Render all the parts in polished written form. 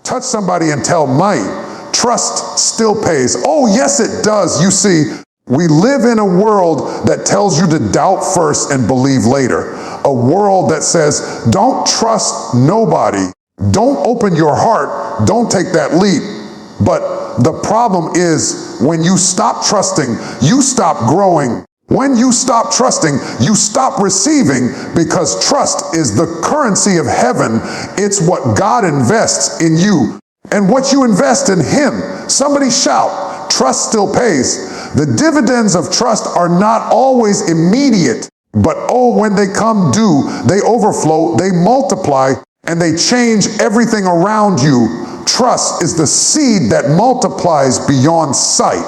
Touch somebody and tell Mike, trust still pays. Oh, yes, it does. You see, we live in a world that tells you to doubt first and believe later. A world that says, don't trust nobody. Don't open your heart. Don't take that leap. But the problem is when you stop trusting, you stop growing. When you stop trusting, you stop receiving, because trust is the currency of heaven. It's what God invests in you and what you invest in Him. Somebody shout, trust still pays. The dividends of trust are not always immediate, but oh, when they come due, they overflow, they multiply, and they change everything around you. Trust is the seed that multiplies beyond sight.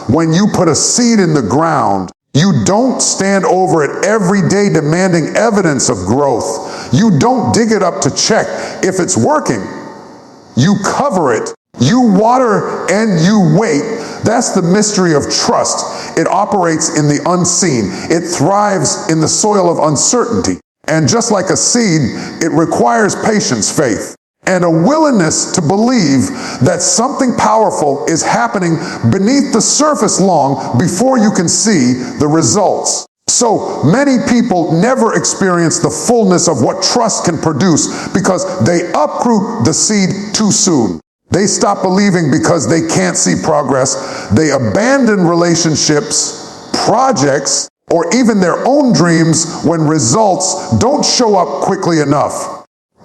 When you put a seed in the ground, you don't stand over it every day demanding evidence of growth. You don't dig it up to check if it's working. You cover it, you water, and you wait. That's the mystery of trust. It operates in the unseen. It thrives in the soil of uncertainty. And just like a seed, it requires patience, faith, and a willingness to believe that something powerful is happening beneath the surface long before you can see the results. So many people never experience the fullness of what trust can produce because they uproot the seed too soon. They stop believing because they can't see progress. They abandon relationships, projects, or even their own dreams when results don't show up quickly enough.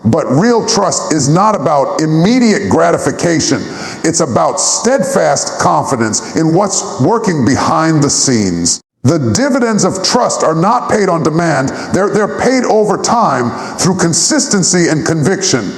But real trust is not about immediate gratification. It's about steadfast confidence in what's working behind the scenes. The dividends of trust are not paid on demand. They're paid over time through consistency and conviction.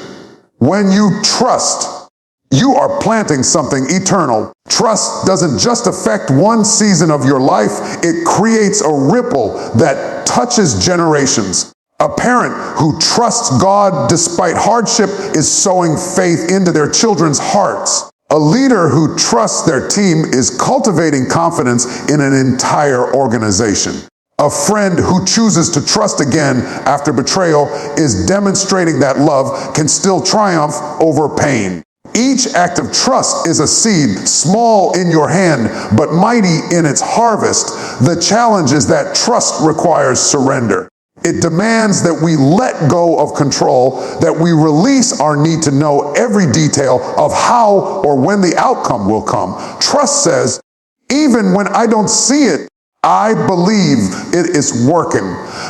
When you trust, you are planting something eternal. Trust doesn't just affect one season of your life. It creates a ripple that touches generations. A parent who trusts God despite hardship is sowing faith into their children's hearts. A leader who trusts their team is cultivating confidence in an entire organization. A friend who chooses to trust again after betrayal is demonstrating that love can still triumph over pain. Each act of trust is a seed, small in your hand, but mighty in its harvest. The challenge is that trust requires surrender. It demands that we let go of control, that we release our need to know every detail of how or when the outcome will come. Trust says, even when I don't see it, I believe it is working.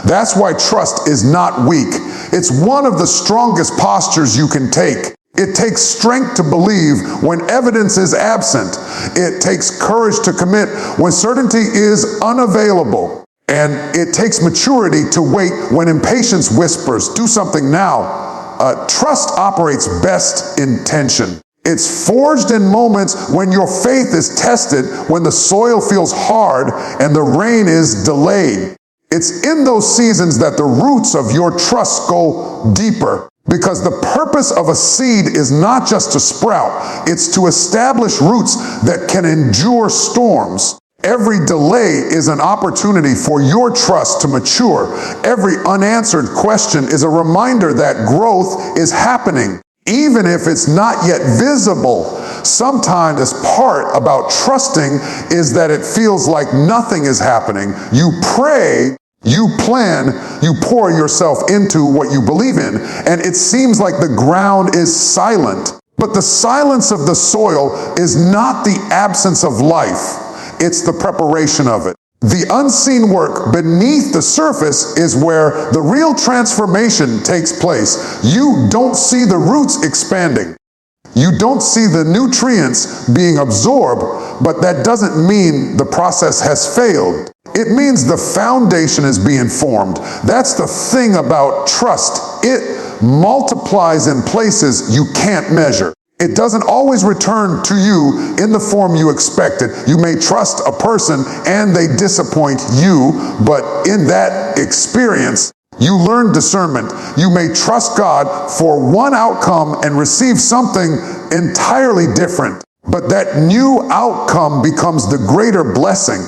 That's why trust is not weak. It's one of the strongest postures you can take. It takes strength to believe when evidence is absent. It takes courage to commit when certainty is unavailable. And it takes maturity to wait when impatience whispers, do something now. Trust operates best in tension. It's forged in moments when your faith is tested, when the soil feels hard and the rain is delayed. It's in those seasons that the roots of your trust go deeper. Because the purpose of a seed is not just to sprout, it's to establish roots that can endure storms. Every delay is an opportunity for your trust to mature. Every unanswered question is a reminder that growth is happening, even if it's not yet visible. Sometimes the part about trusting is that it feels like nothing is happening. You pray, you plan, you pour yourself into what you believe in, and it seems like the ground is silent. But the silence of the soil is not the absence of life. It's the preparation of it. The unseen work beneath the surface is where the real transformation takes place. You don't see the roots expanding. You don't see the nutrients being absorbed, but that doesn't mean the process has failed. It means the foundation is being formed. That's the thing about trust. It multiplies in places you can't measure. It doesn't always return to you in the form you expected. You may trust a person and they disappoint you, but in that experience, you learn discernment. You may trust God for one outcome and receive something entirely different, but that new outcome becomes the greater blessing.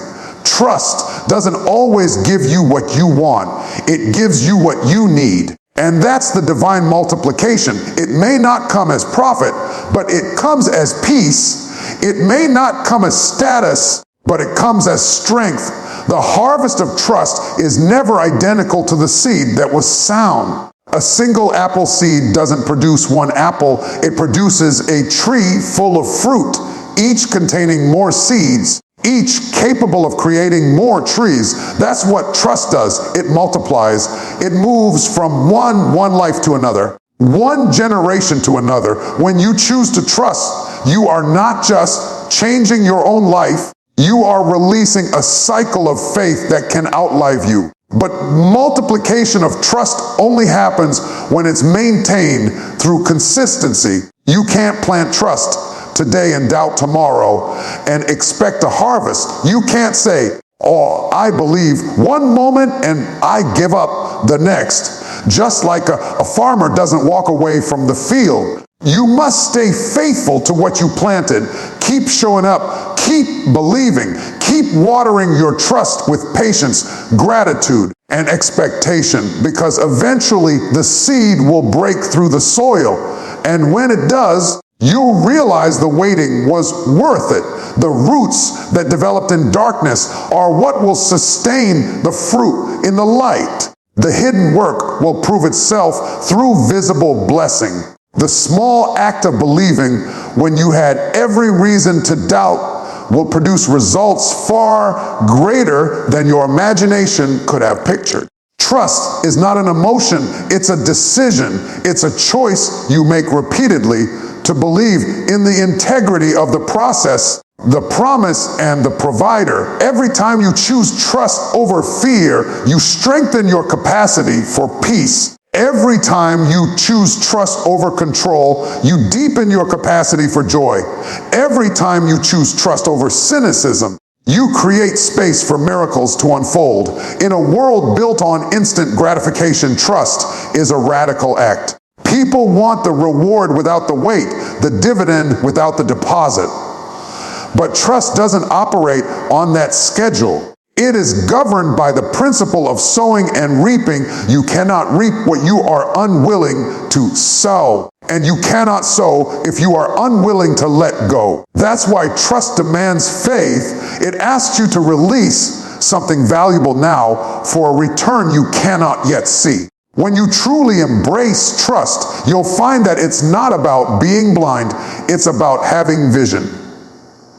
Trust doesn't always give you what you want. It gives you what you need. And that's the divine multiplication. It may not come as profit, but it comes as peace. It may not come as status, but it comes as strength. The harvest of trust is never identical to the seed that was sown. A single apple seed doesn't produce one apple. It produces a tree full of fruit, each containing more seeds, each capable of creating more trees. That's what trust does. It multiplies. It moves from one life to another, one generation to another. When you choose to trust, you are not just changing your own life, you are releasing a cycle of faith that can outlive you. But multiplication of trust only happens when it's maintained through consistency. You can't plant trust today and doubt tomorrow and expect a harvest. You can't say, oh, I believe one moment and I give up the next. Just like a farmer doesn't walk away from the field. You must stay faithful to what you planted. Keep showing up. Keep believing. Keep watering your trust with patience, gratitude, and expectation, because eventually the seed will break through the soil. And when it does, you'll realize the waiting was worth it. The roots that developed in darkness are what will sustain the fruit in the light. The hidden work will prove itself through visible blessing. The small act of believing when you had every reason to doubt will produce results far greater than your imagination could have pictured. Trust is not an emotion, it's a decision. It's a choice you make repeatedly to believe in the integrity of the process, the promise, and the provider. Every time you choose trust over fear, you strengthen your capacity for peace. Every time you choose trust over control, you deepen your capacity for joy. Every time you choose trust over cynicism, you create space for miracles to unfold. In a world built on instant gratification, trust is a radical act. People want the reward without the wait, the dividend without the deposit. But trust doesn't operate on that schedule. It is governed by the principle of sowing and reaping. You cannot reap what you are unwilling to sow. And you cannot sow if you are unwilling to let go. That's why trust demands faith. It asks you to release something valuable now for a return you cannot yet see. When you truly embrace trust, you'll find that it's not about being blind, it's about having vision.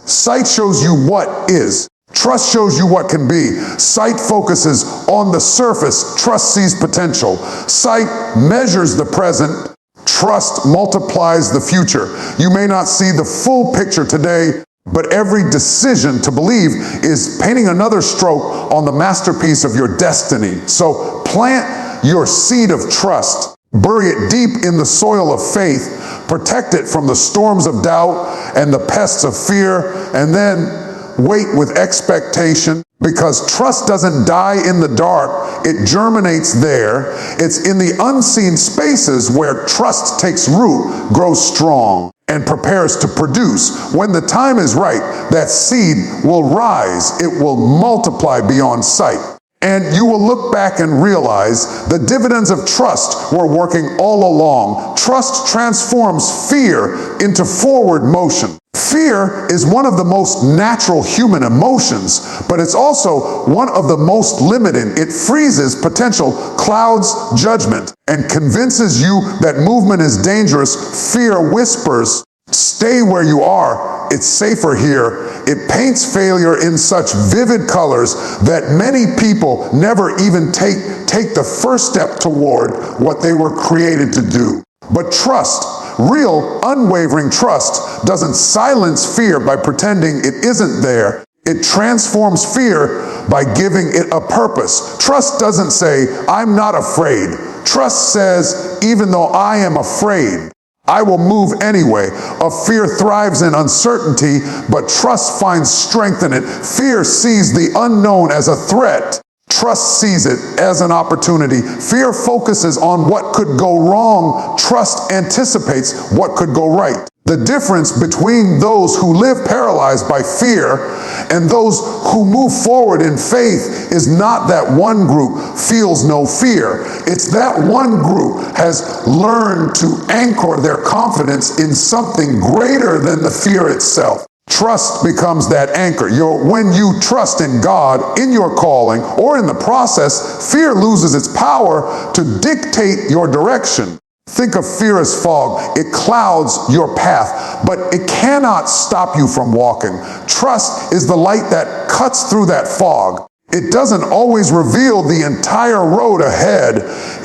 Sight shows you what is. Trust shows you what can be. Sight focuses on the surface. Trust sees potential. Sight measures the present. Trust multiplies the future. You may not see the full picture today, but every decision to believe is painting another stroke on the masterpiece of your destiny. So plant your seed of trust. Bury it deep in the soil of faith. Protect it from the storms of doubt and the pests of fear, and then wait with expectation, because trust doesn't die in the dark, it germinates there. It's in the unseen spaces where trust takes root, grows strong, and prepares to produce. When the time is right, that seed will rise. It will multiply beyond sight. And you will look back and realize the dividends of trust were working all along. Trust transforms fear into forward motion. Fear is one of the most natural human emotions, but it's also one of the most limiting. It freezes potential, clouds judgment, and convinces you that movement is dangerous. Fear whispers, stay where you are. It's safer here. It paints failure in such vivid colors that many people never even take the first step toward what they were created to do. But trust, real unwavering trust, doesn't silence fear by pretending it isn't there. It transforms fear by giving it a purpose. Trust doesn't say, I'm not afraid. Trust says, even though I am afraid, I will move anyway. A fear thrives in uncertainty, but trust finds strength in it. Fear sees the unknown as a threat. Trust sees it as an opportunity. Fear focuses on what could go wrong. Trust anticipates what could go right. The difference between those who live paralyzed by fear and those who move forward in faith is not that one group feels no fear. It's that one group has learned to anchor their confidence in something greater than the fear itself. Trust becomes that anchor. When you trust in God, in your calling, or in the process, fear loses its power to dictate your direction. Think of fear as fog. It clouds your path, but it cannot stop you from walking. Trust is the light that cuts through that fog. It doesn't always reveal the entire road ahead.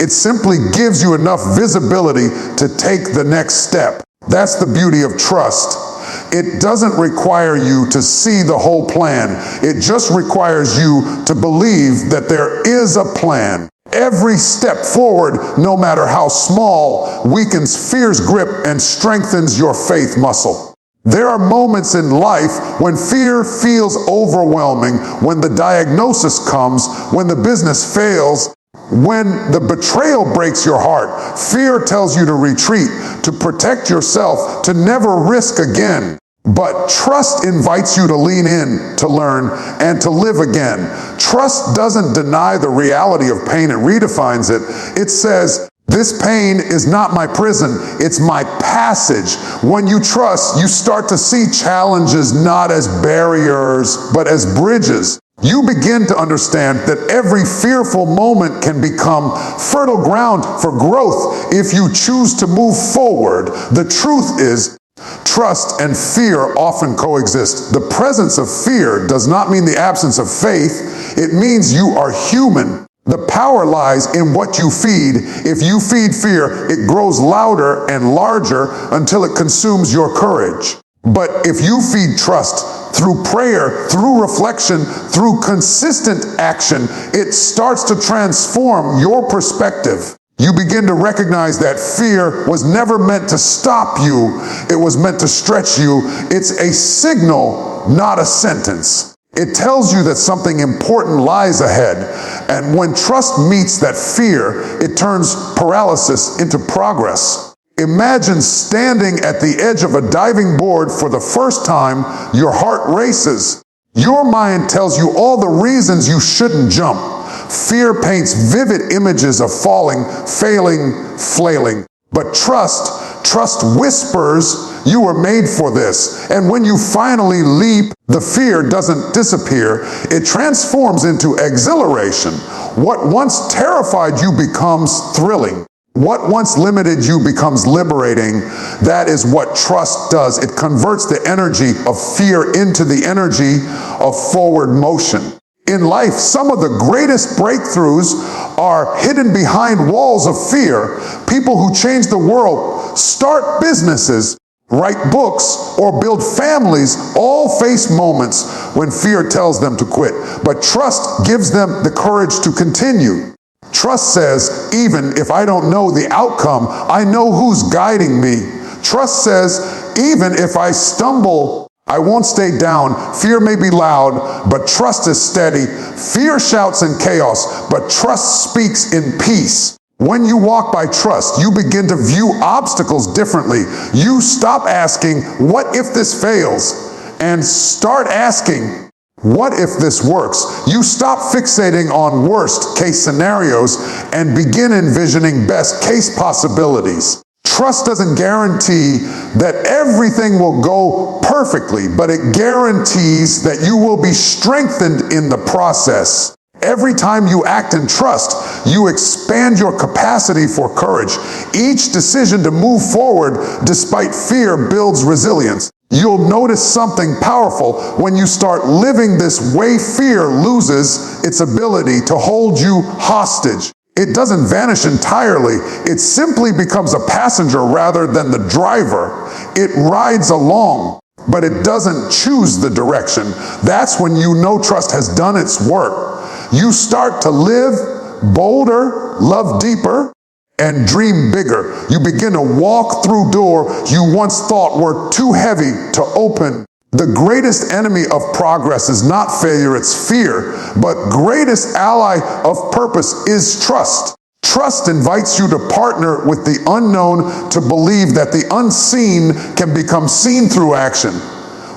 It simply gives you enough visibility to take the next step. That's the beauty of trust. It doesn't require you to see the whole plan. It just requires you to believe that there is a plan. Every step forward, no matter how small, weakens fear's grip and strengthens your faith muscle. There are moments in life when fear feels overwhelming, when the diagnosis comes, when the business fails, when the betrayal breaks your heart. Fear tells you to retreat, to protect yourself, to never risk again. But trust invites you to lean in, to learn, and to live again. Trust doesn't deny the reality of pain, it redefines it. It says, this pain is not my prison, it's my passage. When you trust, you start to see challenges not as barriers, but as bridges. You begin to understand that every fearful moment can become fertile ground for growth if you choose to move forward. The truth is, trust and fear often coexist. The presence of fear does not mean the absence of faith. It means you are human. The power lies in what you feed. If you feed fear, it grows louder and larger until it consumes your courage. But if you feed trust through prayer, through reflection, through consistent action, it starts to transform your perspective. You begin to recognize that fear was never meant to stop you. It was meant to stretch you. It's a signal, not a sentence. It tells you that something important lies ahead. And when trust meets that fear, it turns paralysis into progress. Imagine standing at the edge of a diving board for the first time. Your heart races. Your mind tells you all the reasons you shouldn't jump. Fear paints vivid images of falling, failing, flailing. But trust whispers, you were made for this. And when you finally leap, the fear doesn't disappear. It transforms into exhilaration. What once terrified you becomes thrilling. What once limited you becomes liberating. That is what trust does. It converts the energy of fear into the energy of forward motion. In life, some of the greatest breakthroughs are hidden behind walls of fear. People who change the world, start businesses, write books, or build families all face moments when fear tells them to quit. But trust gives them the courage to continue. Trust says, even if I don't know the outcome, I know who's guiding me. Trust says, even if I stumble, I won't stay down. Fear may be loud, but trust is steady. Fear shouts in chaos, but trust speaks in peace. When you walk by trust, you begin to view obstacles differently. You stop asking, what if this fails? And start asking, what if this works? You stop fixating on worst case scenarios and begin envisioning best case possibilities. Trust doesn't guarantee that everything will go perfectly, but it guarantees that you will be strengthened in the process. Every time you act in trust, you expand your capacity for courage. Each decision to move forward despite fear builds resilience. You'll notice something powerful when you start living this way. Fear loses its ability to hold you hostage. It doesn't vanish entirely. It simply becomes a passenger rather than the driver. It rides along, but it doesn't choose the direction. That's when you know trust has done its work. You start to live bolder, love deeper, and dream bigger. You begin to walk through doors you once thought were too heavy to open. The greatest enemy of progress is not failure, it's fear. But greatest ally of purpose is trust. Trust invites you to partner with the unknown to believe that the unseen can become seen through action.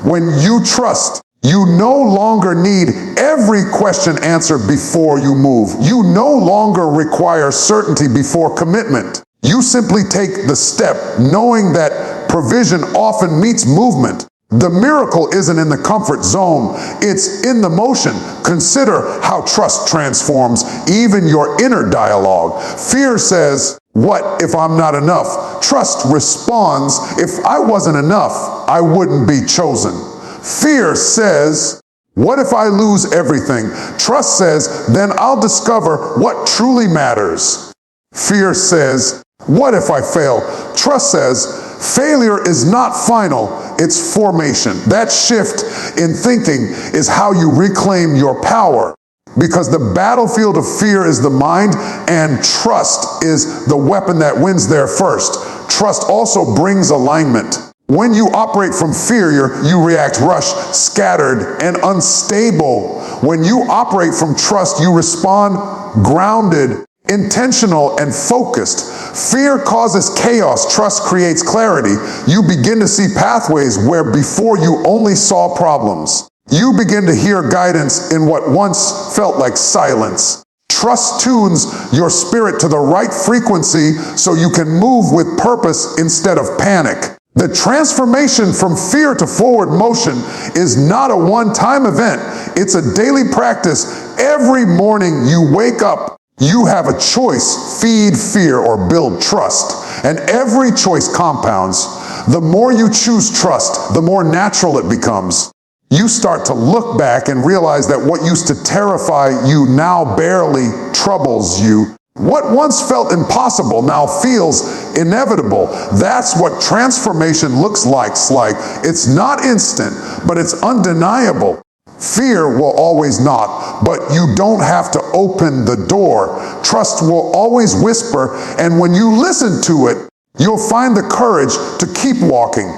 When you trust, you no longer need every question answered before you move. You no longer require certainty before commitment. You simply take the step knowing that provision often meets movement. The miracle isn't in the comfort zone, it's in the motion. Consider how trust transforms even your inner dialogue. Fear says, "What if I'm not enough?" Trust responds, "If I wasn't enough, I wouldn't be chosen." Fear says, "What if I lose everything?" Trust says, "Then I'll discover what truly matters." Fear says, "What if I fail?" Trust says, "Failure is not final, it's formation." That shift in thinking is how you reclaim your power. Because the battlefield of fear is the mind, and trust is the weapon that wins there first. Trust also brings alignment. When you operate from fear, you react rushed, scattered, and unstable. When you operate from trust, you respond grounded, intentional, and focused. Fear causes chaos. Trust creates clarity. You begin to see pathways where before you only saw problems. You begin to hear guidance in what once felt like silence. Trust tunes your spirit to the right frequency so you can move with purpose instead of panic. The transformation from fear to forward motion is not a one-time event. It's a daily practice. Every morning you wake up, you have a choice: feed fear or build trust. And every choice compounds. The more you choose trust, the more natural it becomes. You start to look back and realize that what used to terrify you now barely troubles you. What once felt impossible now feels inevitable. That's what transformation looks like. It's not instant, but it's undeniable. Fear will always knock, but you don't have to open the door. Trust will always whisper, and when you listen to it, you'll find the courage to keep walking.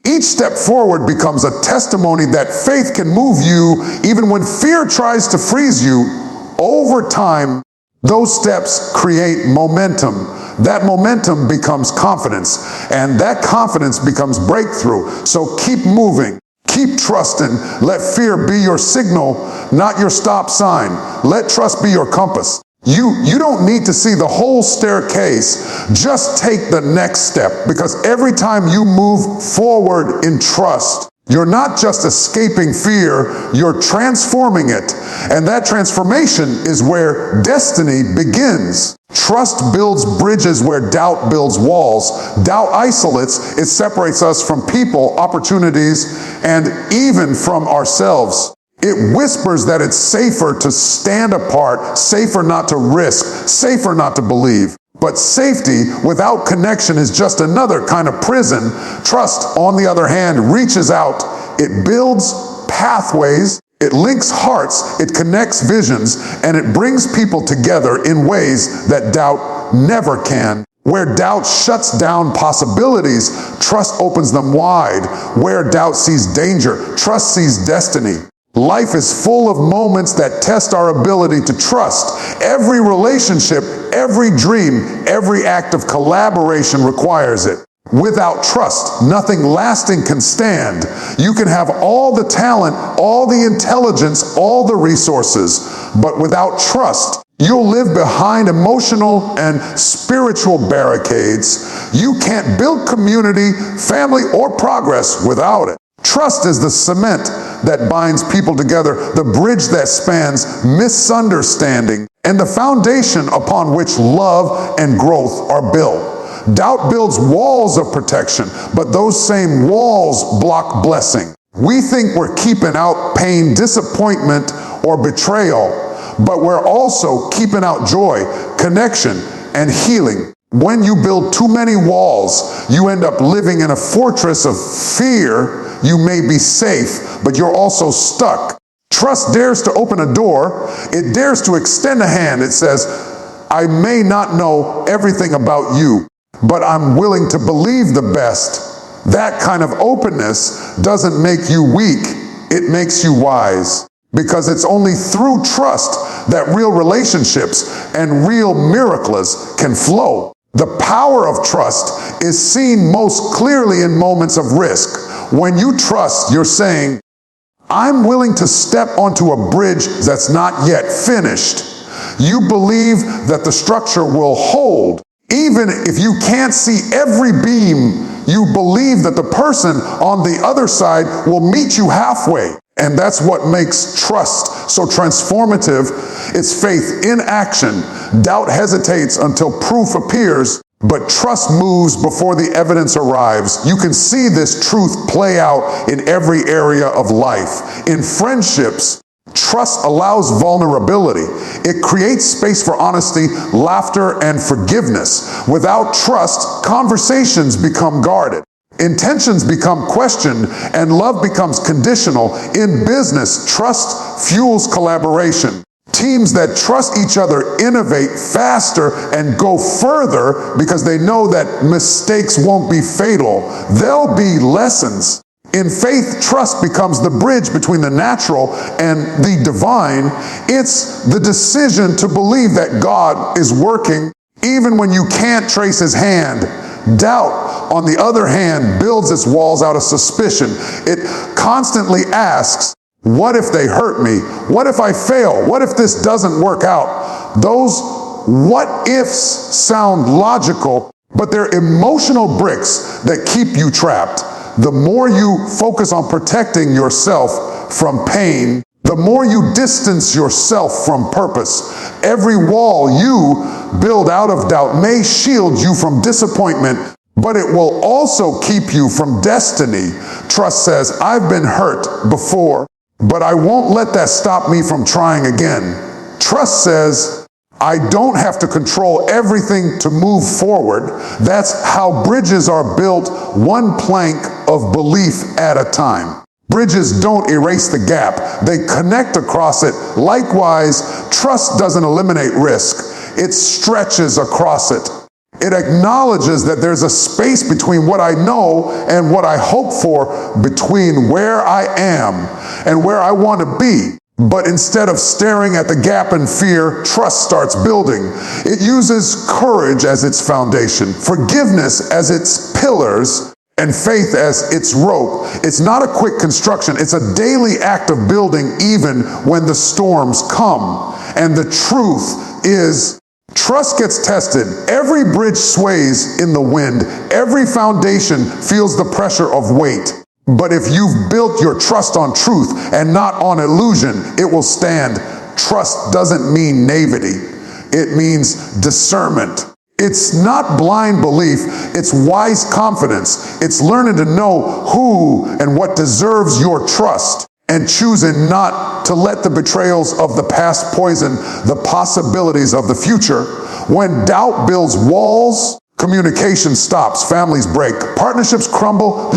Each step forward becomes a testimony that faith can move you even when fear tries to freeze you. Over time, those steps create momentum. That momentum becomes confidence, and that confidence becomes breakthrough. So keep moving. Keep trusting. Let fear be your signal, not your stop sign. Let trust be your compass. You don't need to see the whole staircase. Just take the next step, because every time you move forward in trust, you're not just escaping fear, you're transforming it. And that transformation is where destiny begins. Trust builds bridges where doubt builds walls. Doubt isolates, it separates us from people, opportunities, and even from ourselves. It whispers that it's safer to stand apart, safer not to risk, safer not to believe. But safety without connection is just another kind of prison. Trust, on the other hand, reaches out. It builds pathways, it links hearts, it connects visions, and it brings people together in ways that doubt never can. Where doubt shuts down possibilities, trust opens them wide. Where doubt sees danger, trust sees destiny. Life is full of moments that test our ability to trust. Every relationship, every dream, every act of collaboration requires it. Without trust, nothing lasting can stand. You can have all the talent, all the intelligence, all the resources, but without trust, you'll live behind emotional and spiritual barricades. You can't build community, family, or progress without it. Trust is the cement that binds people together, the bridge that spans misunderstanding, and the foundation upon which love and growth are built. Doubt builds walls of protection, but those same walls block blessing. We think we're keeping out pain, disappointment, or betrayal, but we're also keeping out joy, connection, and healing. When you build too many walls, you end up living in a fortress of fear. You may be safe, but you're also stuck. Trust dares to open a door. It dares to extend a hand. It says, I may not know everything about you, but I'm willing to believe the best. That kind of openness doesn't make you weak. It makes you wise. because it's only through trust that real relationships and real miracles can flow. The power of trust is seen most clearly in moments of risk. When you trust, you're saying, I'm willing to step onto a bridge that's not yet finished. You believe that the structure will hold. Even if you can't see every beam, you believe that the person on the other side will meet you halfway. And that's what makes trust so transformative. It's faith in action. Doubt hesitates until proof appears, but trust moves before the evidence arrives. You can see this truth play out in every area of life. In friendships, trust allows vulnerability. It creates space for honesty, laughter, and forgiveness. Without trust, conversations become guarded. Intentions become questioned, and love becomes conditional. In business, trust fuels collaboration. Teams that trust each other innovate faster and go further because they know that mistakes won't be fatal. They'll be lessons. In faith, trust becomes the bridge between the natural and the divine. It's the decision to believe that God is working even when you can't trace his hand. Doubt, on the other hand, builds its walls out of suspicion. It constantly asks, what if they hurt me? What if I fail? What if this doesn't work out? Those what ifs sound logical, but they're emotional bricks that keep you trapped. The more you focus on protecting yourself from pain, the more you distance yourself from purpose. Every wall you build out of doubt may shield you from disappointment, but it will also keep you from destiny. Trust says, I've been hurt before, but I won't let that stop me from trying again. Trust says, I don't have to control everything to move forward. That's how bridges are built, one plank of belief at a time. Bridges don't erase the gap. They connect across it. Likewise, trust doesn't eliminate risk. It stretches across it. It acknowledges that there's a space between what I know and what I hope for, between where I am and where I want to be. But instead of staring at the gap in fear, trust starts building. It uses courage as its foundation, forgiveness as its pillars, and faith as its rope. It's not a quick construction. It's a daily act of building even when the storms come. And the truth is, trust gets tested. Every bridge sways in the wind. Every foundation feels the pressure of weight. But if you've built your trust on truth and not on illusion, it will stand. Trust doesn't mean naivety. It means discernment. It's not blind belief, it's wise confidence. It's learning to know who and what deserves your trust and choosing not to let the betrayals of the past poison the possibilities of the future. When doubt builds walls, communication stops, families break, partnerships crumble,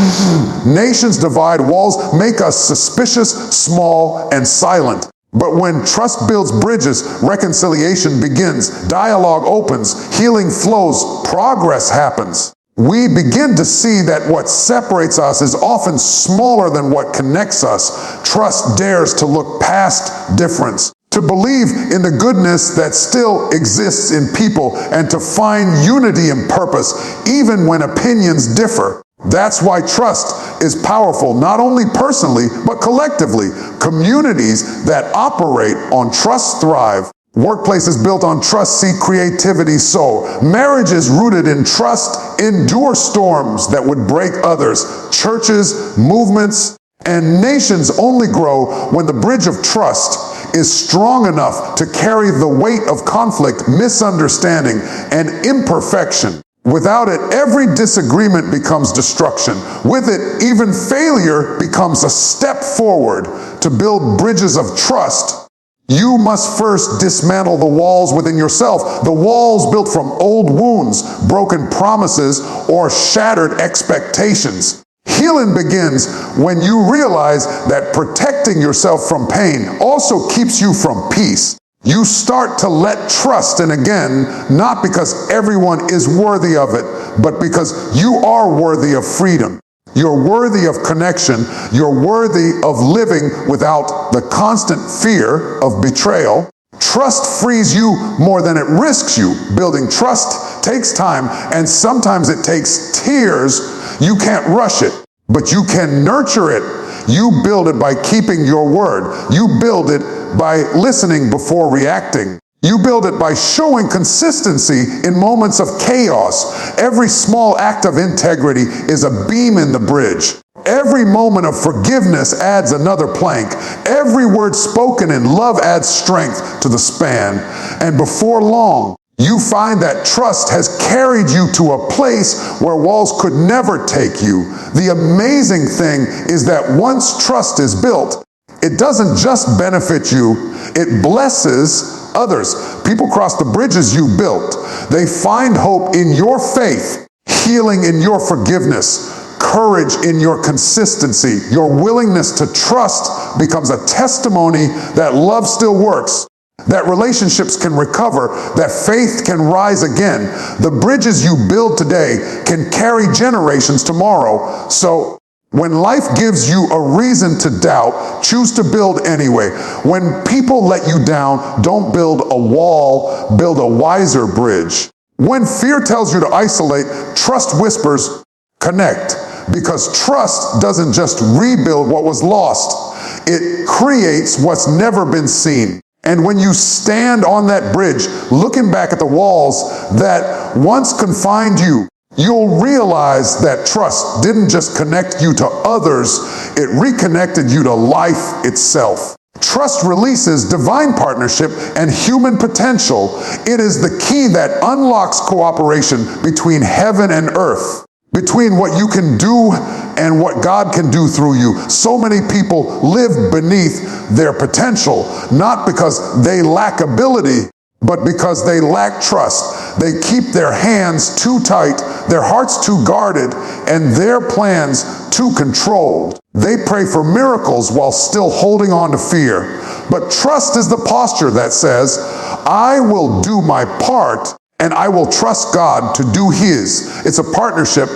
nations divide, walls make us suspicious, small, and silent. But when trust builds bridges, reconciliation begins, dialogue opens, healing flows, progress happens. We begin to see that what separates us is often smaller than what connects us. Trust dares to look past difference, to believe in the goodness that still exists in people, and to find unity and purpose, even when opinions differ. That's why trust is powerful, not only personally, but collectively. Communities that operate on trust thrive. Workplaces built on trust see creativity soar. Marriages rooted in trust endure storms that would break others. Churches, movements, and nations only grow when the bridge of trust is strong enough to carry the weight of conflict, misunderstanding, and imperfection. Without it, every disagreement becomes destruction. With it, even failure becomes a step forward. To build bridges of trust, you must first dismantle the walls within yourself, the walls built from old wounds, broken promises, or shattered expectations. Healing begins when you realize that protecting yourself from pain also keeps you from peace. You start to let trust in again, not because everyone is worthy of it, but because you are worthy of freedom. You're worthy of connection. You're worthy of living without the constant fear of betrayal. Trust frees you more than it risks you. Building trust takes time, and sometimes it takes tears. You can't rush it, but you can nurture it. You build it by keeping your word. You build it by listening before reacting. You build it by showing consistency in moments of chaos. Every small act of integrity is a beam in the bridge. Every moment of forgiveness adds another plank. Every word spoken in love adds strength to the span. And before long, you find that trust has carried you to a place where walls could never take you. The amazing thing is that once trust is built, it doesn't just benefit you, it blesses others. People cross the bridges you built. They find hope in your faith, healing in your forgiveness, courage in your consistency. Your willingness to trust becomes a testimony that love still works, that relationships can recover, that faith can rise again. The bridges you build today can carry generations tomorrow. So when life gives you a reason to doubt, choose to build anyway. When people let you down, don't build a wall, build a wiser bridge. When fear tells you to isolate, trust whispers, connect. Because trust doesn't just rebuild what was lost, it creates what's never been seen. And when you stand on that bridge, looking back at the walls that once confined you, you'll realize that trust didn't just connect you to others, it reconnected you to life itself. Trust releases divine partnership and human potential. It is the key that unlocks cooperation between heaven and earth, between what you can do and what God can do through you. So many people live beneath their potential, not because they lack ability, but because they lack trust. They keep their hands too tight, their hearts too guarded, and their plans too controlled. They pray for miracles while still holding on to fear. But trust is the posture that says, I will do my part and I will trust God to do His. It's a partnership,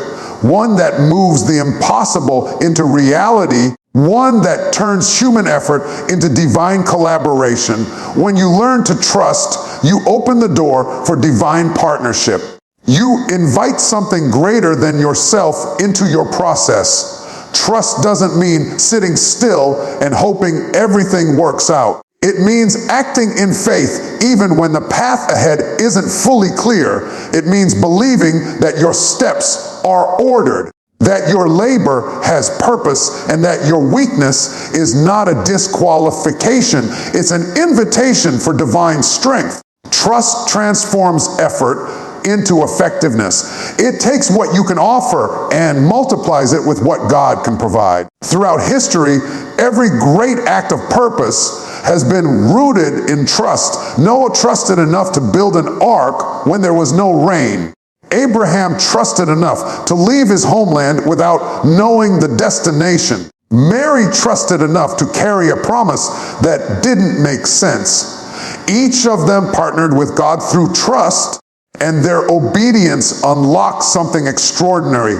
one that moves the impossible into reality, one that turns human effort into divine collaboration. When you learn to trust, you open the door for divine partnership. You invite something greater than yourself into your process. Trust doesn't mean sitting still and hoping everything works out. It means acting in faith even when the path ahead isn't fully clear. It means believing that your steps are ordered, that your labor has purpose, and that your weakness is not a disqualification. It's an invitation for divine strength. Trust transforms effort into effectiveness. It takes what you can offer and multiplies it with what God can provide. Throughout history, every great act of purpose has been rooted in trust. Noah trusted enough to build an ark when there was no rain. Abraham trusted enough to leave his homeland without knowing the destination. Mary trusted enough to carry a promise that didn't make sense. Each of them partnered with God through trust, and their obedience unlocked something extraordinary.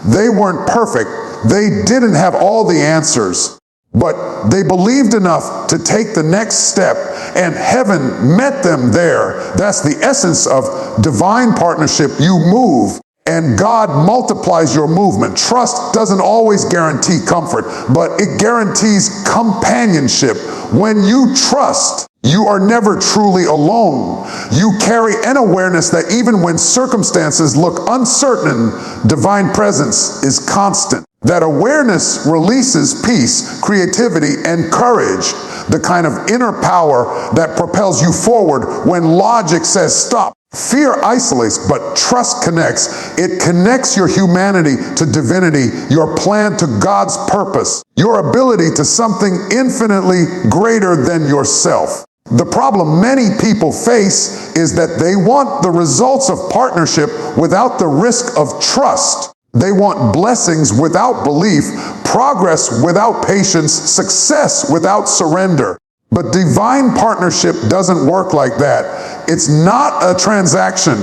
They weren't perfect. They didn't have all the answers, but they believed enough to take the next step, and heaven met them there. That's the essence of divine partnership. You move, and God multiplies your movement. Trust doesn't always guarantee comfort, but it guarantees companionship. When you trust, you are never truly alone. You carry an awareness that even when circumstances look uncertain, divine presence is constant. That awareness releases peace, creativity, and courage, the kind of inner power that propels you forward when logic says stop. Fear isolates, but trust connects. It connects your humanity to divinity, your plan to God's purpose, your ability to something infinitely greater than yourself. The problem many people face is that they want the results of partnership without the risk of trust. They want blessings without belief, progress without patience, success without surrender. But divine partnership doesn't work like that. It's not a transaction.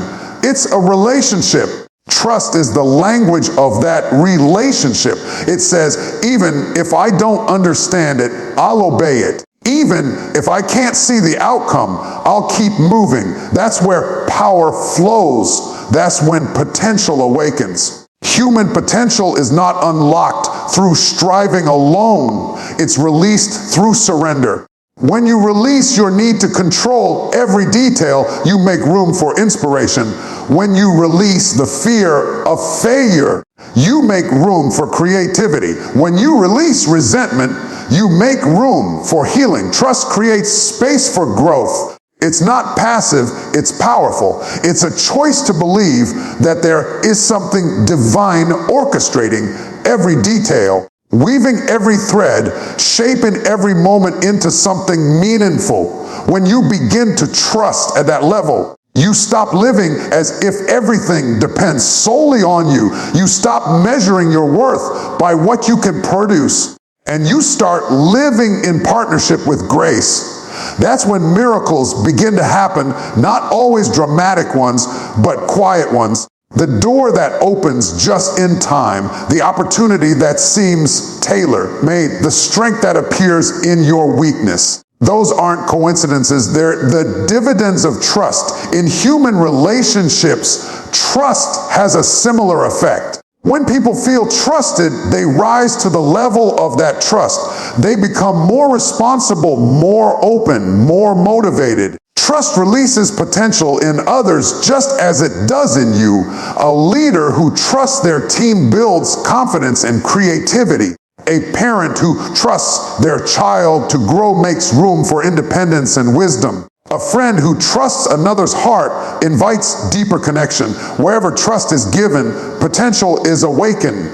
It's a relationship. Trust is the language of that relationship. It says, even if I don't understand it, I'll obey it. Even if I can't see the outcome, I'll keep moving. That's where power flows. That's when potential awakens. Human potential is not unlocked through striving alone. It's released through surrender. When you release your need to control every detail, you make room for inspiration. When you release the fear of failure, you make room for creativity. When you release resentment, you make room for healing. Trust creates space for growth. It's not passive, it's powerful. It's a choice to believe that there is something divine orchestrating every detail, weaving every thread, shaping every moment into something meaningful. When you begin to trust at that level, you stop living as if everything depends solely on you. You stop measuring your worth by what you can produce, and you start living in partnership with grace. That's when miracles begin to happen, not always dramatic ones, but quiet ones. The door that opens just in time, the opportunity that seems tailor-made, the strength that appears in your weakness. Those aren't coincidences. They're the dividends of trust. In human relationships, trust has a similar effect. When people feel trusted, they rise to the level of that trust. They become more responsible, more open, more motivated. Trust releases potential in others just as it does in you. A leader who trusts their team builds confidence and creativity. A parent who trusts their child to grow makes room for independence and wisdom. A friend who trusts another's heart invites deeper connection. Wherever trust is given, potential is awakened.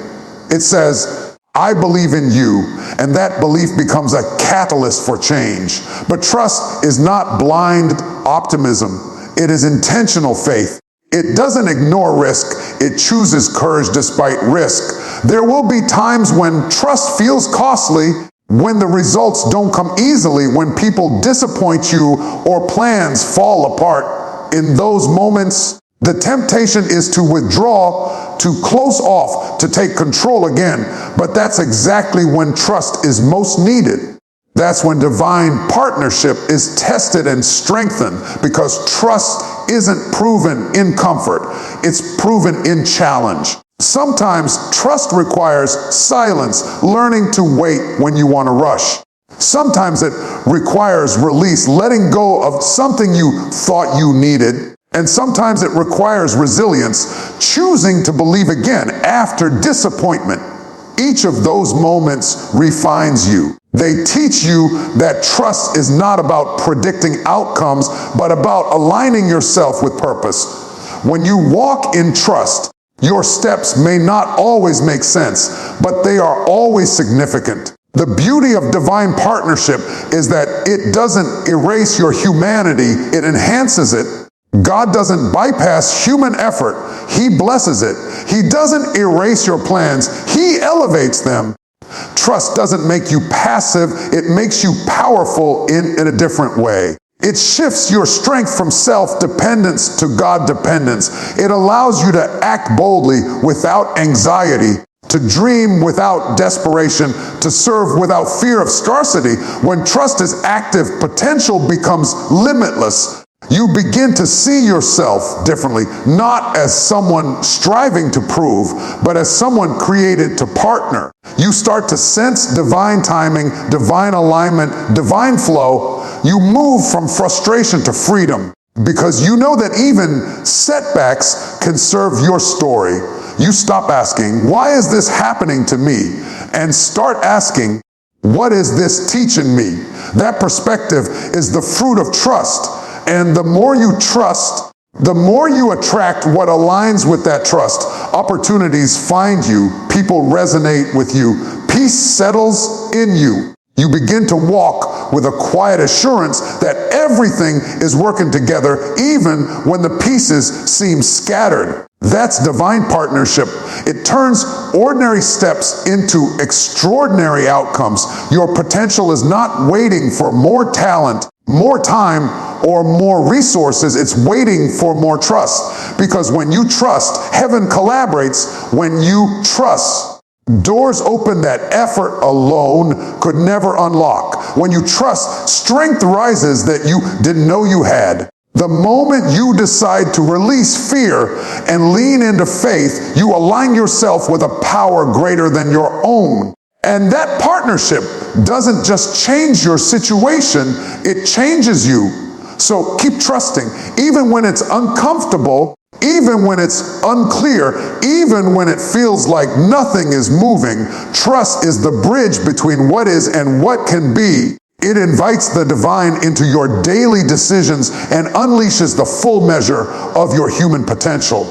It says, I believe in you, and that belief becomes a catalyst for change. But trust is not blind optimism. It is intentional faith. It doesn't ignore risk. It chooses courage despite risk. There will be times when trust feels costly, when the results don't come easily, when people disappoint you or plans fall apart. In those moments, the temptation is to withdraw, to close off, to take control again. But that's exactly when trust is most needed. That's when divine partnership is tested and strengthened, because trust isn't proven in comfort. It's proven in challenge. Sometimes trust requires silence, learning to wait when you want to rush. Sometimes it requires release, letting go of something you thought you needed. And sometimes it requires resilience, choosing to believe again after disappointment. Each of those moments refines you. They teach you that trust is not about predicting outcomes, but about aligning yourself with purpose. When you walk in trust, your steps may not always make sense, but they are always significant. The beauty of divine partnership is that it doesn't erase your humanity, it enhances it. God doesn't bypass human effort, He blesses it. He doesn't erase your plans, He elevates them. Trust doesn't make you passive, it makes you powerful in a different way. It shifts your strength from self-dependence to God-dependence. It allows you to act boldly without anxiety, to dream without desperation, to serve without fear of scarcity. When trust is active, potential becomes limitless. You begin to see yourself differently, not as someone striving to prove, but as someone created to partner. You start to sense divine timing, divine alignment, divine flow. You move from frustration to freedom, because you know that even setbacks can serve your story. You stop asking, why is this happening to me? And start asking, what is this teaching me? That perspective is the fruit of trust. And the more you trust, the more you attract what aligns with that trust. Opportunities find you. People resonate with you. Peace settles in you. You begin to walk with a quiet assurance that everything is working together, even when the pieces seem scattered. That's divine partnership. It turns ordinary steps into extraordinary outcomes. Your potential is not waiting for more talent, more time, or more resources. It's waiting for more trust. Because when you trust, heaven collaborates when you trust. Doors open that effort alone could never unlock. When you trust, strength rises that you didn't know you had. The moment you decide to release fear and lean into faith, you align yourself with a power greater than your own. And that partnership doesn't just change your situation, it changes you. So keep trusting, even when it's uncomfortable, even when it's unclear, even when it feels like nothing is moving. Trust is the bridge between what is and what can be. It invites the divine into your daily decisions and unleashes the full measure of your human potential.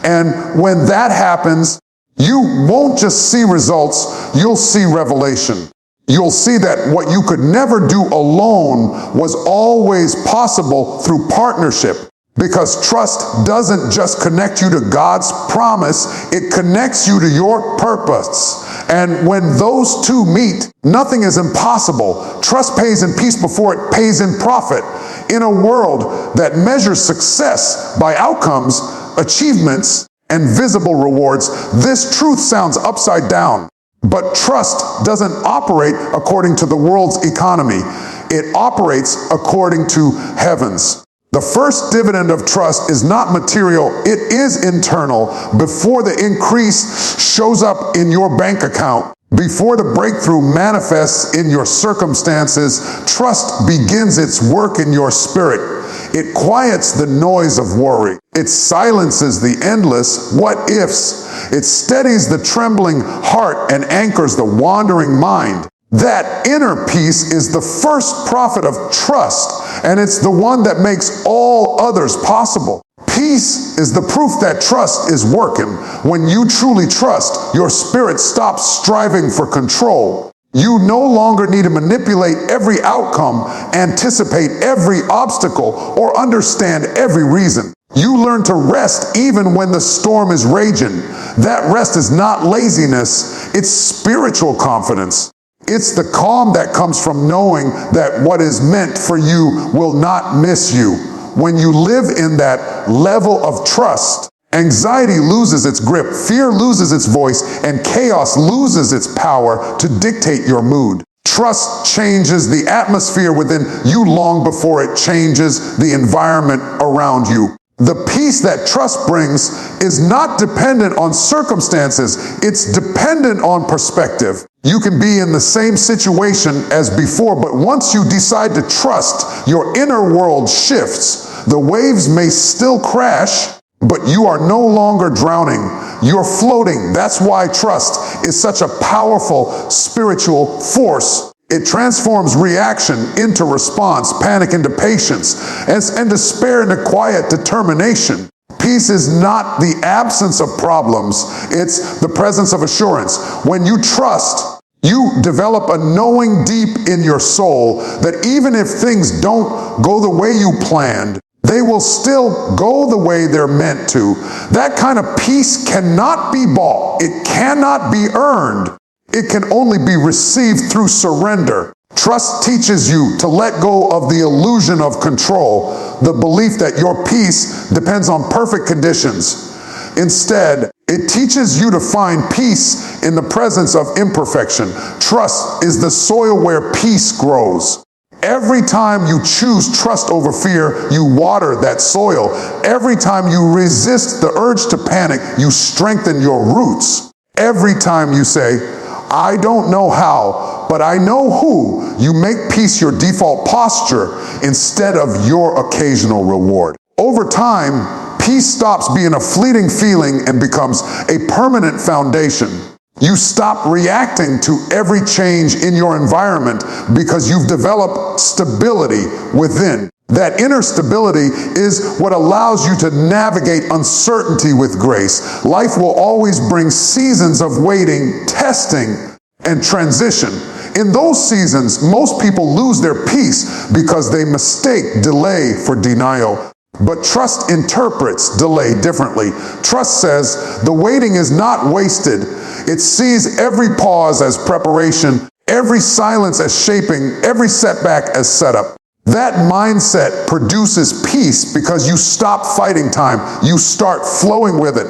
And when that happens, you won't just see results, you'll see revelation. You'll see that what you could never do alone was always possible through partnership. Because trust doesn't just connect you to God's promise, it connects you to your purpose. And when those two meet, nothing is impossible. Trust pays in peace before it pays in profit. In a world that measures success by outcomes, achievements, and visible rewards, this truth sounds upside down. But trust doesn't operate according to the world's economy. It operates according to heaven's. The first dividend of trust is not material, it is internal. Before the increase shows up in your bank account, before the breakthrough manifests in your circumstances, trust begins its work in your spirit. It quiets the noise of worry. It silences the endless what ifs. It steadies the trembling heart and anchors the wandering mind. That inner peace is the first profit of trust, and it's the one that makes all others possible. Peace is the proof that trust is working. When you truly trust, your spirit stops striving for control. You no longer need to manipulate every outcome, anticipate every obstacle, or understand every reason. You learn to rest even when the storm is raging. That rest is not laziness, it's spiritual confidence. It's the calm that comes from knowing that what is meant for you will not miss you. When you live in that level of trust, anxiety loses its grip, fear loses its voice, and chaos loses its power to dictate your mood. Trust changes the atmosphere within you long before it changes the environment around you. The peace that trust brings is not dependent on circumstances, it's dependent on perspective. You can be in the same situation as before, but once you decide to trust, your inner world shifts. The waves may still crash, but you are no longer drowning. You're floating. That's why trust is such a powerful spiritual force. It transforms reaction into response, panic into patience, and despair into quiet determination. Peace is not the absence of problems, it's the presence of assurance. When you trust, you develop a knowing deep in your soul that even if things don't go the way you planned, they will still go the way they're meant to. That kind of peace cannot be bought. It cannot be earned. It can only be received through surrender. Trust teaches you to let go of the illusion of control, the belief that your peace depends on perfect conditions. Instead, it teaches you to find peace in the presence of imperfection. Trust is the soil where peace grows. Every time you choose trust over fear, you water that soil. Every time you resist the urge to panic, you strengthen your roots. Every time you say, I don't know how, but I know who, you make peace your default posture instead of your occasional reward. Over time, peace stops being a fleeting feeling and becomes a permanent foundation. You stop reacting to every change in your environment because you've developed stability within. That inner stability is what allows you to navigate uncertainty with grace. Life will always bring seasons of waiting, testing, and transition. In those seasons, most people lose their peace because they mistake delay for denial. But trust interprets delay differently. Trust says the waiting is not wasted. It sees every pause as preparation, every silence as shaping, every setback as setup. That mindset produces peace because you stop fighting time. You start flowing with it.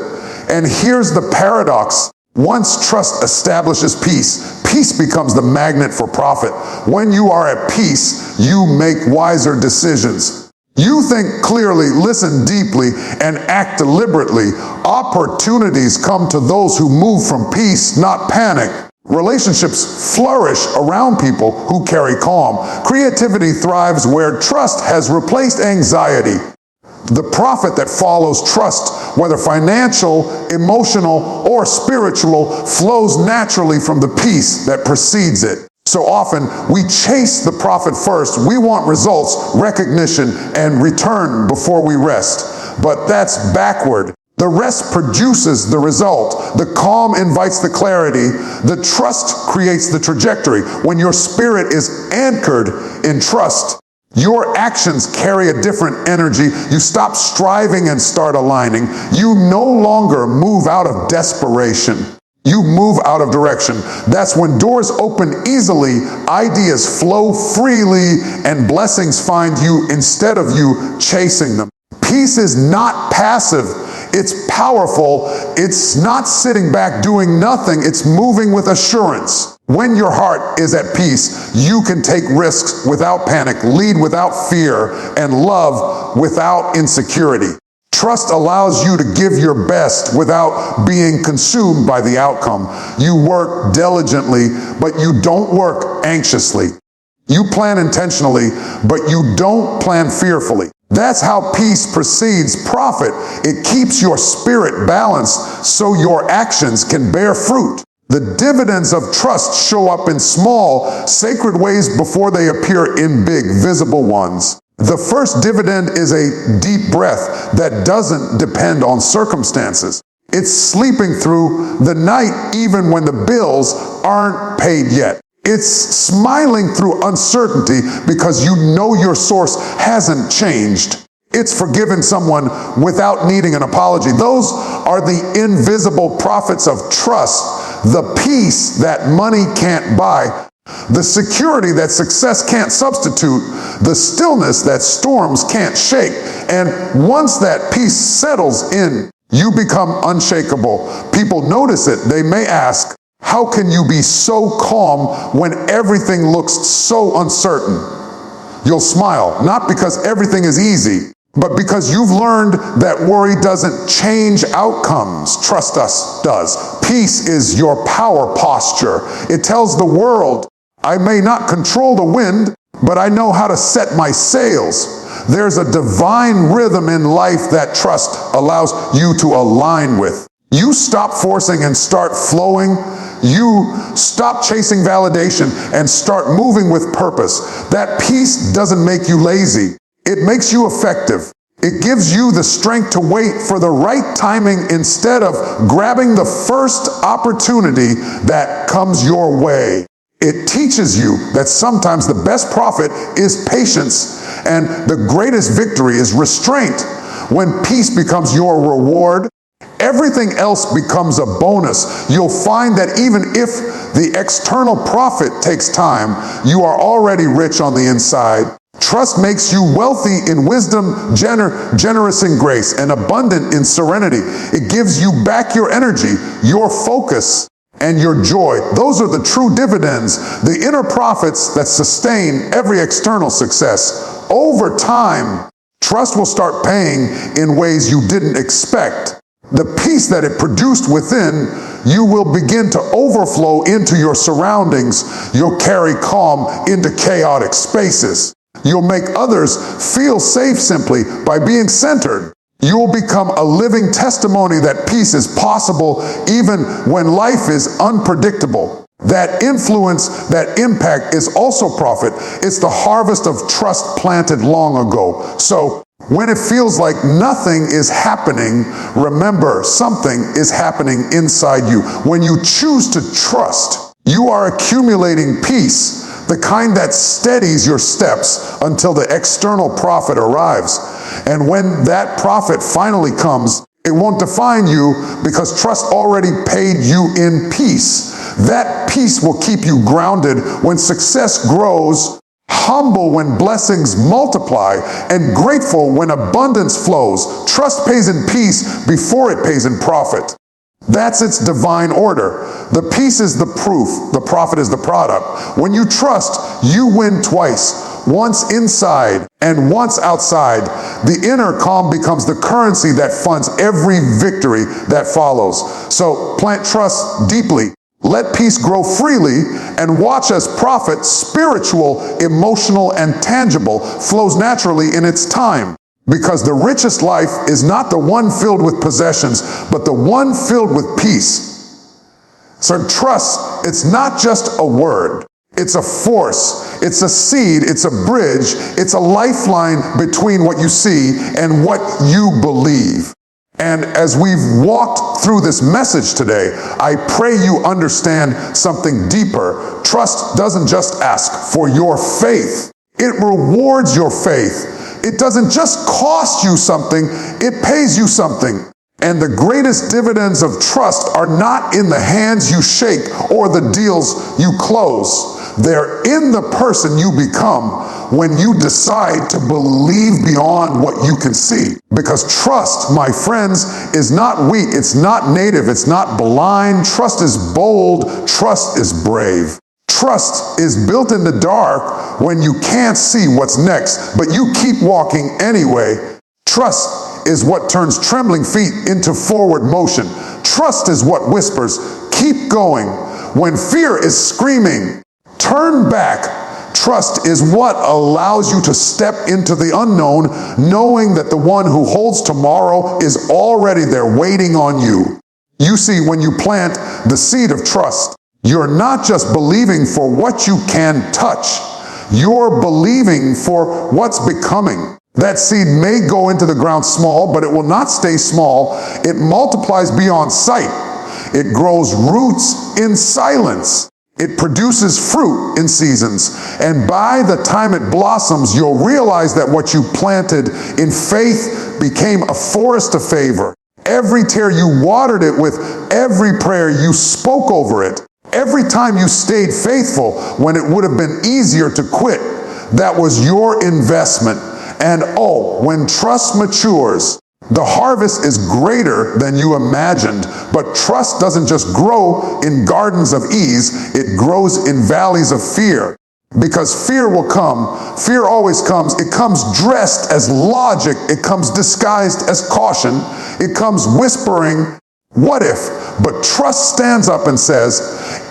And here's the paradox. Once trust establishes peace, peace becomes the magnet for profit. When you are at peace, you make wiser decisions. You think clearly, listen deeply, and act deliberately. Opportunities come to those who move from peace, not panic. Relationships flourish around people who carry calm. Creativity thrives where trust has replaced anxiety. The profit that follows trust, whether financial, emotional, or spiritual, flows naturally from the peace that precedes it. So often, we chase the profit first. We want results, recognition, and return before we rest. But that's backward. The rest produces the result. The calm invites the clarity. The trust creates the trajectory. When your spirit is anchored in trust, your actions carry a different energy. You stop striving and start aligning. You no longer move out of desperation. You move out of direction. That's when doors open easily, ideas flow freely, and blessings find you instead of you chasing them. Peace is not passive. It's powerful. It's not sitting back doing nothing. It's moving with assurance. When your heart is at peace, you can take risks without panic, lead without fear, and love without insecurity. Trust allows you to give your best without being consumed by the outcome. You work diligently, but you don't work anxiously. You plan intentionally, but you don't plan fearfully. That's how peace precedes profit. It keeps your spirit balanced so your actions can bear fruit. The dividends of trust show up in small, sacred ways before they appear in big, visible ones. The first dividend is a deep breath that doesn't depend on circumstances. It's sleeping through the night even when the bills aren't paid yet. It's smiling through uncertainty because you know your source hasn't changed. It's forgiving someone without needing an apology. Those are the invisible profits of trust, the peace that money can't buy, the security that success can't substitute, the stillness that storms can't shake. And once that peace settles in, you become unshakable. People notice it. They may ask, how can you be so calm when everything looks so uncertain? You'll smile, not because everything is easy, but because you've learned that worry doesn't change outcomes. Trust us does. Peace is your power posture. It tells the world, I may not control the wind, but I know how to set my sails. There's a divine rhythm in life that trust allows you to align with. You stop forcing and start flowing. You stop chasing validation and start moving with purpose. That peace doesn't make you lazy. It makes you effective. It gives you the strength to wait for the right timing instead of grabbing the first opportunity that comes your way. It teaches you that sometimes the best profit is patience and the greatest victory is restraint. When peace becomes your reward, everything else becomes a bonus. You'll find that even if the external profit takes time, you are already rich on the inside. Trust makes you wealthy in wisdom, generous in grace, and abundant in serenity. It gives you back your energy, your focus, and your joy. Those are the true dividends, the inner profits that sustain every external success. Over time, trust will start paying in ways you didn't expect. The peace that it produced within, you will begin to overflow into your surroundings. You'll carry calm into chaotic spaces. You'll make others feel safe simply by being centered. You'll become a living testimony that peace is possible even when life is unpredictable. That influence, that impact is also profit. It's the harvest of trust planted long ago. So when it feels like nothing is happening, remember something is happening inside you. When you choose to trust, you are accumulating peace, the kind that steadies your steps until the external profit arrives. And when that profit finally comes, it won't define you because trust already paid you in peace. That peace will keep you grounded when success grows. humble when blessings multiply, and grateful when abundance flows. Trust pays in peace before it pays in profit. That's its divine order. The peace is the proof, the profit is the product. When you trust, you win twice. Once inside and once outside. The inner calm becomes the currency that funds every victory that follows. So plant trust deeply. Let peace grow freely, and watch as profit, spiritual, emotional, and tangible, flows naturally in its time. Because the richest life is not the one filled with possessions, but the one filled with peace. So trust, it's not just a word. It's a force, it's a seed, it's a bridge, it's a lifeline between what you see and what you believe. And as we've walked through this message today, I pray you understand something deeper. Trust doesn't just ask for your faith, it rewards your faith. It doesn't just cost you something, it pays you something. And the greatest dividends of trust are not in the hands you shake or the deals you close. They're in the person you become when you decide to believe beyond what you can see. Because trust, my friends, is not weak, it's not native, it's not blind. Trust is bold, trust is brave. Trust is built in the dark when you can't see what's next, but you keep walking anyway. Trust is what turns trembling feet into forward motion. Trust is what whispers, keep going. When fear is screaming, turn back. Trust is what allows you to step into the unknown, knowing that the one who holds tomorrow is already there waiting on you. You see, when you plant the seed of trust, you're not just believing for what you can touch. You're believing for what's becoming. That seed may go into the ground small, but it will not stay small. It multiplies beyond sight. It grows roots in silence. It produces fruit in seasons. And by the time it blossoms, you'll realize that what you planted in faith became a forest of favor. Every tear you watered it with, every prayer you spoke over it, every time you stayed faithful when it would have been easier to quit, that was your investment. And oh, when trust matures, the harvest is greater than you imagined. But trust doesn't just grow in gardens of ease, it grows in valleys of fear. Because fear will come, fear always comes. It comes dressed as logic, it comes disguised as caution, it comes whispering, what if? But trust stands up and says,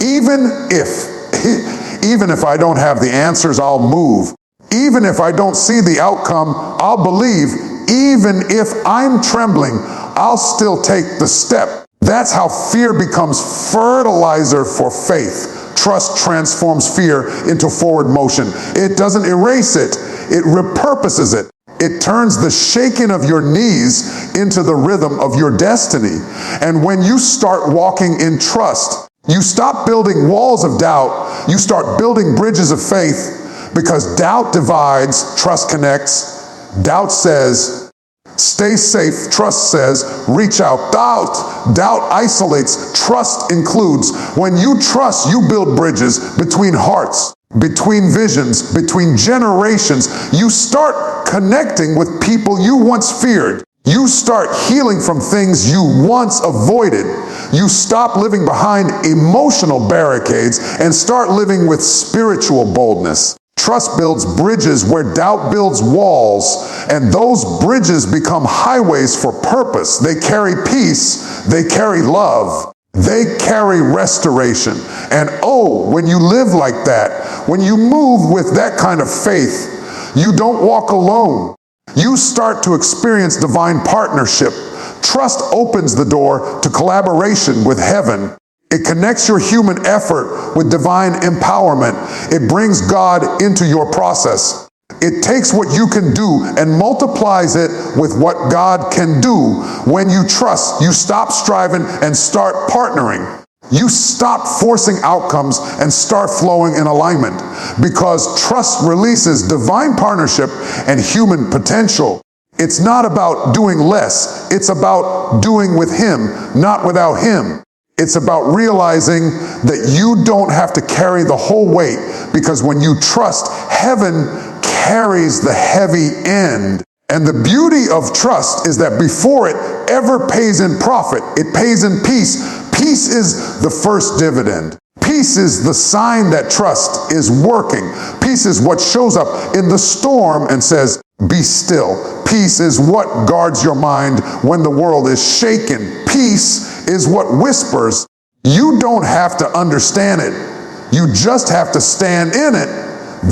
even if I don't have the answers, I'll move. Even if I don't see the outcome, I'll believe. Even if I'm trembling, I'll still take the step. That's how fear becomes fertilizer for faith. Trust transforms fear into forward motion. It doesn't erase it. It repurposes it. It turns the shaking of your knees into the rhythm of your destiny. And when you start walking in trust, you stop building walls of doubt. You start building bridges of faith. Because doubt divides, trust connects. Doubt says, stay safe. Trust says, reach out. Doubt isolates. Trust includes. When you trust, you build bridges between hearts, between visions, between generations. You start connecting with people you once feared. You start healing from things you once avoided. You stop living behind emotional barricades and start living with spiritual boldness. Trust builds bridges where doubt builds walls, and those bridges become highways for purpose. They carry peace, they carry love, they carry restoration. And oh, when you live like that, when you move with that kind of faith, you don't walk alone. You start to experience divine partnership. Trust opens the door to collaboration with heaven. It connects your human effort with divine empowerment. It brings God into your process. It takes what you can do and multiplies it with what God can do. When you trust, you stop striving and start partnering. You stop forcing outcomes and start flowing in alignment. Because trust releases divine partnership and human potential. It's not about doing less. It's about doing with Him, not without Him. It's about realizing that you don't have to carry the whole weight, because when you trust, heaven carries the heavy end. And the beauty of trust is that before it ever pays in profit, it pays in peace. Peace is the first dividend. Peace is the sign that trust is working. Peace is what shows up in the storm and says, be still. Peace is what guards your mind when the world is shaken. Peace is what whispers. You don't have to understand it. You just have to stand in it.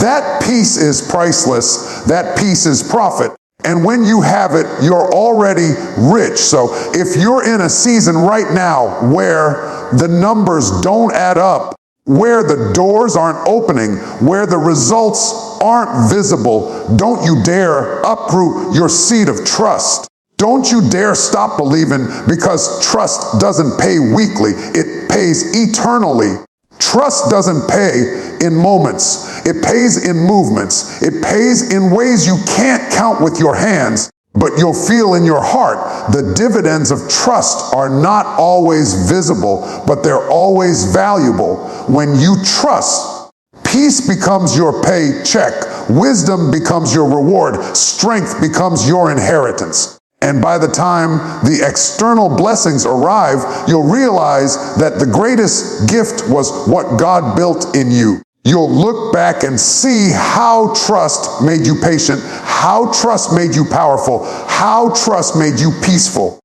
That peace is priceless. That peace is profit. And when you have it, you're already rich. So if you're in a season right now where the numbers don't add up, where the doors aren't opening, where the results aren't visible, don't you dare uproot your seed of trust. Don't you dare stop believing, because trust doesn't pay weekly. It pays eternally. Trust doesn't pay in moments. It pays in movements. It pays in ways you can't count with your hands, but you'll feel in your heart. The dividends of trust are not always visible, but they're always valuable. When you trust, peace becomes your paycheck. Wisdom becomes your reward. Strength becomes your inheritance. And by the time the external blessings arrive, you'll realize that the greatest gift was what God built in you. You'll look back and see how trust made you patient, how trust made you powerful, how trust made you peaceful.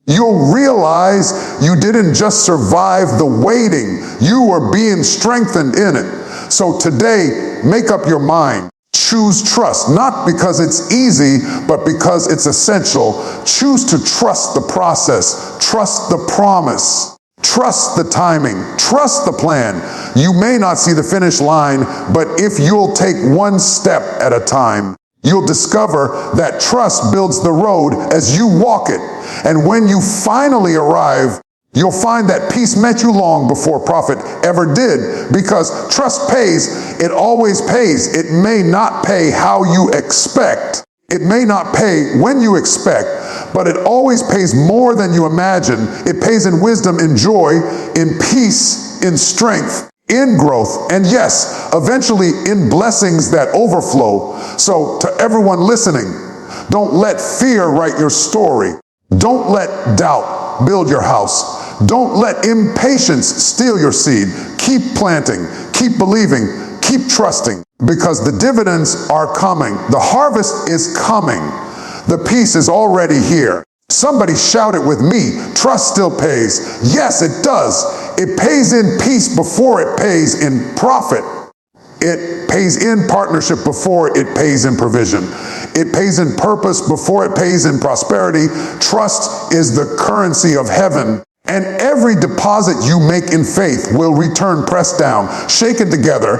You'll realize you didn't just survive the waiting, you were being strengthened in it. So today, make up your mind. Choose trust, not because it's easy, but because it's essential. Choose to trust the process, trust the promise, trust the timing, trust the plan. You may not see the finish line, but if you'll take one step at a time, you'll discover that trust builds the road as you walk it. And when you finally arrive, you'll find that peace met you long before profit ever did, because trust pays. It always pays. It may not pay how you expect. It may not pay when you expect, but it always pays more than you imagine. It pays in wisdom, in joy, in peace, in strength, in growth, and yes, eventually in blessings that overflow. So to everyone listening, don't let fear write your story. Don't let doubt build your house. Don't let impatience steal your seed. Keep planting, keep believing, keep trusting, because the dividends are coming. The harvest is coming. The peace is already here. Somebody shout it with me. Trust still pays. Yes, it does. It pays in peace before it pays in profit. It pays in partnership before it pays in provision. It pays in purpose before it pays in prosperity. Trust is the currency of heaven. And every deposit you make in faith will return pressed down, shaken together,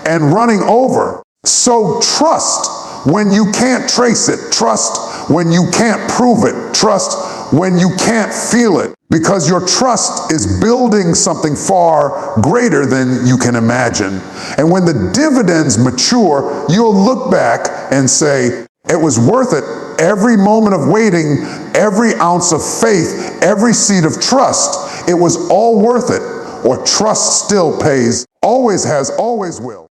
and running over. So trust when you can't trace it. Trust when you can't prove it. Trust when you can't feel it. Because your trust is building something far greater than you can imagine. And when the dividends mature, you'll look back and say, it was worth it. Every moment of waiting, every ounce of faith, every seed of trust, it was all worth it. Or trust still pays, always has, always will.